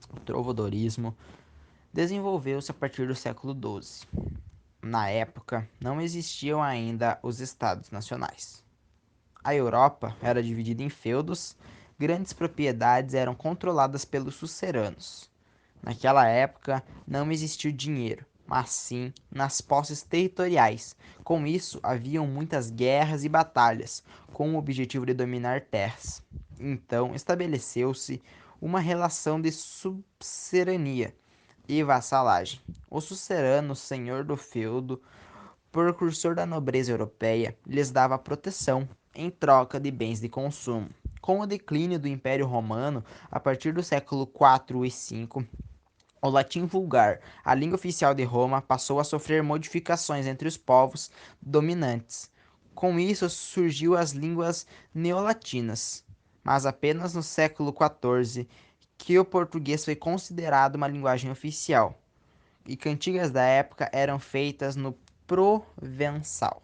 O trovadorismo desenvolveu-se a partir do século XII. Na época, não existiam ainda os estados nacionais. A Europa era dividida em feudos, grandes propriedades eram controladas pelos suceranos. Naquela época, não existia o dinheiro, mas sim nas posses territoriais. Com isso, haviam muitas guerras e batalhas, com o objetivo de dominar terras. Então, estabeleceu-se uma relação de suzerania e vassalagem. O sucerano, senhor do feudo, precursor da nobreza europeia, lhes dava proteção em troca de bens de consumo. Com o declínio do Império Romano, a partir do século IV e V, o latim vulgar, a língua oficial de Roma, passou a sofrer modificações entre os povos dominantes. Com isso surgiu as línguas neolatinas, mas apenas no século XIV que o português foi considerado uma linguagem oficial, e cantigas da época eram feitas no provençal.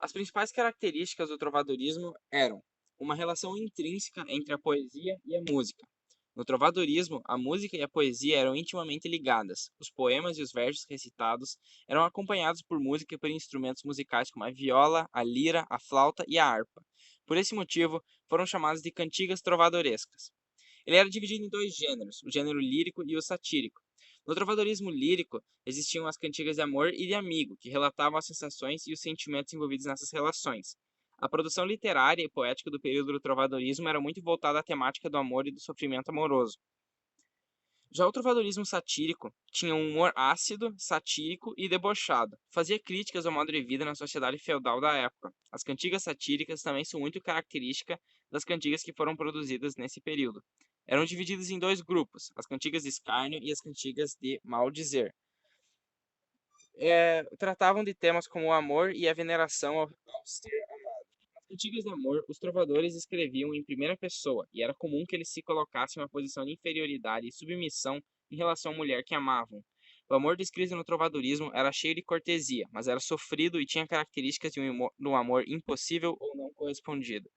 As principais características do trovadorismo eram uma relação intrínseca entre a poesia e a música. No trovadorismo, a música e a poesia eram intimamente ligadas. Os poemas e os versos recitados eram acompanhados por música e por instrumentos musicais como a viola, a lira, a flauta e a harpa. Por esse motivo, foram chamadas de cantigas trovadorescas. Ele era dividido em dois gêneros, o gênero lírico e o satírico. No trovadorismo lírico, existiam as cantigas de amor e de amigo, que relatavam as sensações e os sentimentos envolvidos nessas relações. A produção literária e poética do período do trovadorismo era muito voltada à temática do amor e do sofrimento amoroso. Já o trovadorismo satírico tinha um humor ácido, satírico e debochado. Fazia críticas ao modo de vida na sociedade feudal da época. As cantigas satíricas também são muito características das cantigas que foram produzidas nesse período. Eram divididas em dois grupos, as cantigas de escárnio e as cantigas de maldizer. Tratavam de temas como o amor e a veneração ao ser amado. Nas cantigas de amor, os trovadores escreviam em primeira pessoa, e era comum que eles se colocassem em uma posição de inferioridade e submissão em relação à mulher que amavam. O amor descrito no trovadorismo era cheio de cortesia, mas era sofrido e tinha características de um amor impossível ou não correspondido.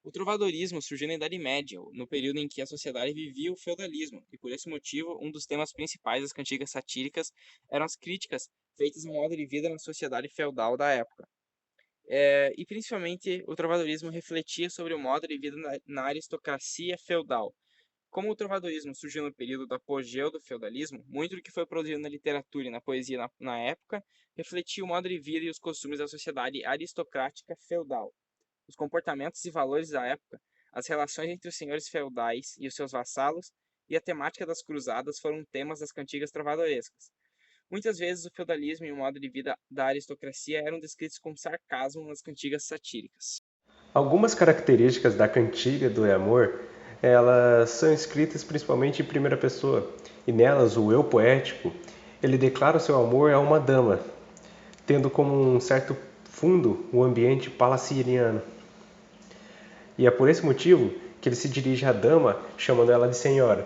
O trovadorismo surgiu na Idade Média, no período em que a sociedade vivia o feudalismo, e por esse motivo, um dos temas principais das cantigas satíricas eram as críticas feitas ao modo de vida na sociedade feudal da época. E principalmente o trovadorismo refletia sobre o modo de vida na aristocracia feudal. Como o trovadorismo surgiu no período do apogeu do feudalismo, muito do que foi produzido na literatura e na poesia na época refletia o modo de vida e os costumes da sociedade aristocrática feudal. Os comportamentos e valores da época, as relações entre os senhores feudais e os seus vassalos, e a temática das cruzadas foram temas das cantigas trovadorescas. Muitas vezes o feudalismo e o modo de vida da aristocracia eram descritos com sarcasmo nas cantigas satíricas. Algumas características da cantiga do amor, elas são escritas principalmente em primeira pessoa, e nelas o eu poético, ele declara o seu amor a uma dama, tendo como um certo fundo o ambiente palaciano. E é por esse motivo que ele se dirige à dama, chamando ela de senhora.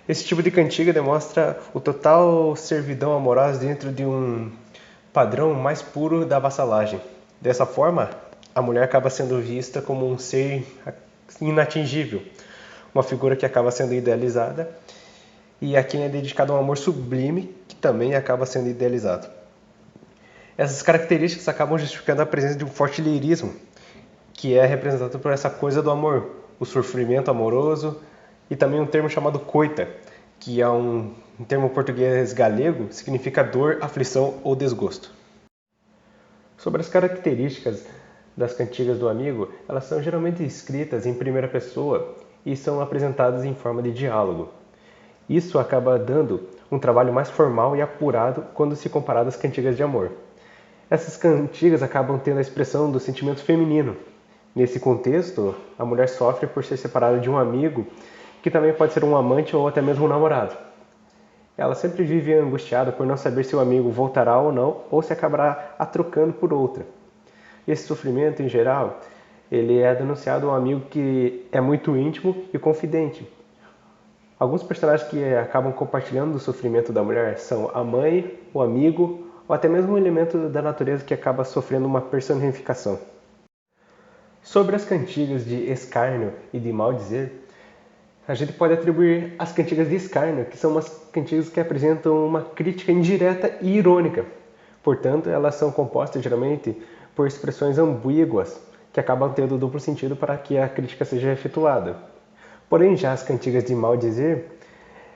Esse tipo de cantiga demonstra o total servidão amorosa dentro de um padrão mais puro da vassalagem. Dessa forma, a mulher acaba sendo vista como um ser inatingível, uma figura que acaba sendo idealizada, e a quem é dedicado um amor sublime, que também acaba sendo idealizado. Essas características acabam justificando a presença de um forte lirismo, que é representado por essa coisa do amor, o sofrimento amoroso, e também um termo chamado coita, que é um termo português galego, significa dor, aflição ou desgosto. Sobre as características das cantigas do amigo, elas são geralmente escritas em primeira pessoa e são apresentadas em forma de diálogo. Isso acaba dando um trabalho mais formal e apurado quando se comparado às cantigas de amor. Essas cantigas acabam tendo a expressão do sentimento feminino. Nesse contexto, a mulher sofre por ser separada de um amigo, que também pode ser um amante ou até mesmo um namorado. Ela sempre vive angustiada por não saber se o amigo voltará ou não, ou se acabará a trocando por outra. Esse sofrimento, em geral, ele é denunciado a um amigo que é muito íntimo e confidente. Alguns personagens que acabam compartilhando o sofrimento da mulher são a mãe, o amigo, ou até mesmo um elemento da natureza que acaba sofrendo uma personificação. Sobre as cantigas de escárnio e de maldizer, A gente pode atribuir as cantigas de escárnio, que são umas cantigas que apresentam uma crítica indireta e irônica. Portanto, elas são compostas geralmente por expressões ambíguas, que acabam tendo duplo sentido para que a crítica seja efetuada. Porém, já as cantigas de maldizer,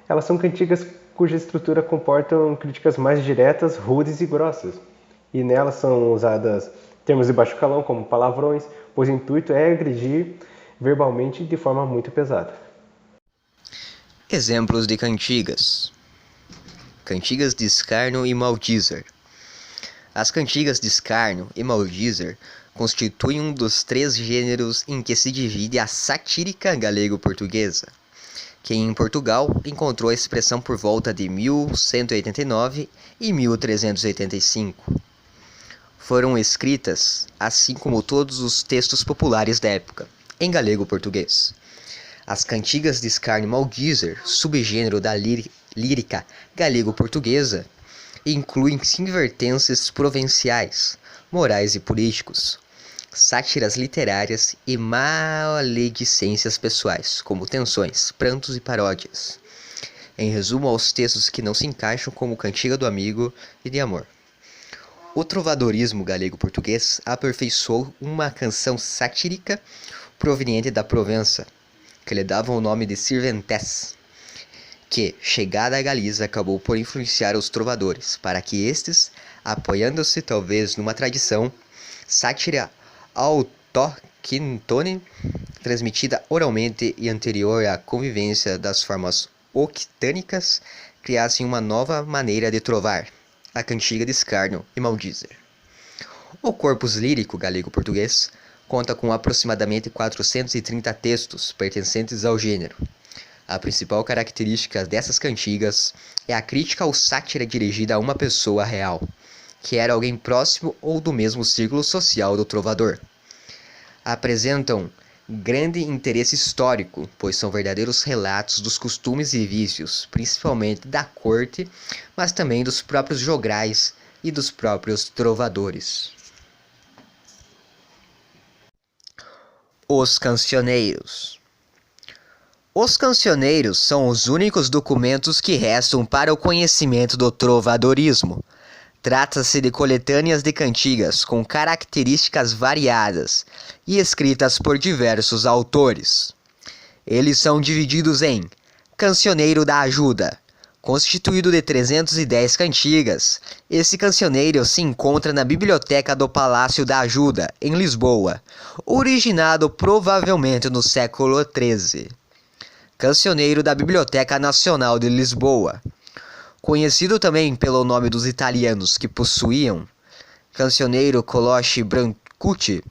elas são cantigas cuja estrutura comportam críticas mais diretas, rudes e grossas. E nelas são usadas termos de baixo calão, como palavrões, pois o intuito é agredir verbalmente de forma muito pesada. Exemplos de cantigas. Cantigas de escárnio e maldizer. As cantigas de escárnio e maldizer constituem um dos três gêneros em que se divide a satírica galego-portuguesa, que em Portugal encontrou a expressão por volta de 1189 e 1385. Foram escritas, assim como todos os textos populares da época, em galego-português. As cantigas de escárnio maldizer, subgênero da lírica galego-portuguesa, incluem advertências provinciais, morais e políticos, sátiras literárias e maledicências pessoais, como tensões, prantos e paródias. Em resumo, aos textos que não se encaixam como cantiga do amigo e de amor. O trovadorismo galego-português aperfeiçoou uma canção satírica proveniente da Provença, que lhe dava o nome de Sirventes, que, chegada à Galiza, acabou por influenciar os trovadores, para que estes, apoiando-se talvez numa tradição sátira autóctone, transmitida oralmente e anterior à convivência das formas octânicas, criassem uma nova maneira de trovar, a cantiga de escárnio e maldizer. O corpus lírico galego-português conta com aproximadamente 430 textos pertencentes ao gênero. A principal característica dessas cantigas é a crítica ou sátira dirigida a uma pessoa real, que era alguém próximo ou do mesmo círculo social do trovador. Apresentam grande interesse histórico, pois são verdadeiros relatos dos costumes e vícios, principalmente da corte, mas também dos próprios jograis e dos próprios trovadores. Os cancioneiros. Os cancioneiros são os únicos documentos que restam para o conhecimento do trovadorismo. Trata-se de coletâneas de cantigas com características variadas e escritas por diversos autores. Eles são divididos em Cancioneiro da Ajuda, constituído de 310 cantigas. Esse cancioneiro se encontra na Biblioteca do Palácio da Ajuda, em Lisboa, originado provavelmente no século XIII. Cancioneiro da Biblioteca Nacional de Lisboa, conhecido também pelo nome dos italianos que possuíam, Cancioneiro Colosci Brancucci.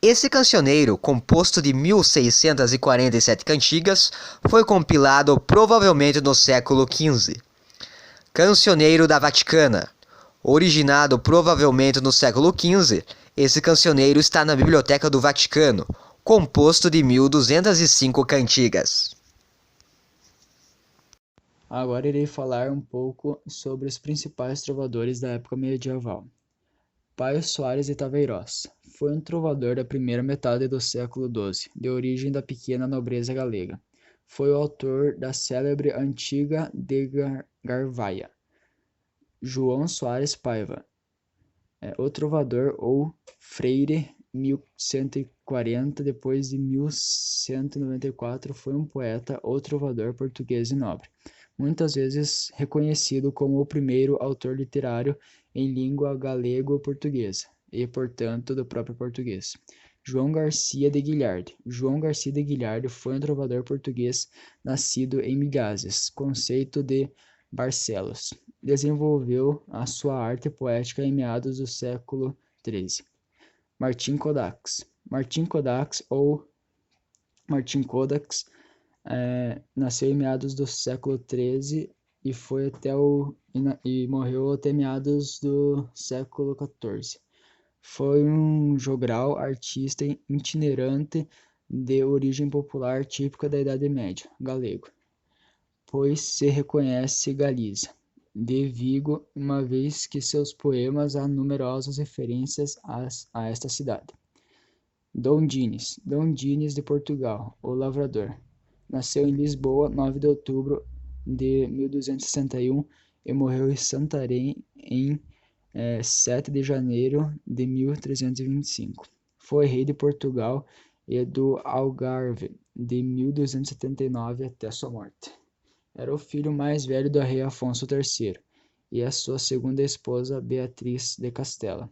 Esse cancioneiro, composto de 1647 cantigas, foi compilado provavelmente no século XV. Cancioneiro da Vaticana, originado provavelmente no século XV, esse cancioneiro está na Biblioteca do Vaticano, composto de 1205 cantigas. Agora irei falar um pouco sobre os principais trovadores da época medieval. Paio Soares de Taveirós foi um trovador da primeira metade do século XII, de origem da pequena nobreza galega. Foi o autor da célebre Antiga de Garvaia. João Soares Paiva, o trovador ou freire, 1140 depois de 1194, foi um poeta ou trovador português e nobre, muitas vezes reconhecido como o primeiro autor literário em língua galego-portuguesa, e, portanto, do próprio português. João Garcia de Guilhard. João Garcia de Guilhard foi um trovador português nascido em Migásias, conceito de Barcelos. Desenvolveu a sua arte poética em meados do século XIII. Martin Codax. Martin Codax ou Martin Codax nasceu em meados do século XIII e morreu até meados do século XIV. Foi um jogral artista itinerante de origem popular típica da Idade Média, galego, pois se reconhece Galiza, de Vigo, uma vez que seus poemas há numerosas referências a esta cidade. Dom Dines de Portugal, o lavrador. Nasceu em Lisboa, 9 de outubro de 1261 e morreu em Santarém em 7 de janeiro de 1325. Foi rei de Portugal e do Algarve de 1279 até sua morte. Era o filho mais velho do rei Afonso III e a sua segunda esposa Beatriz de Castela.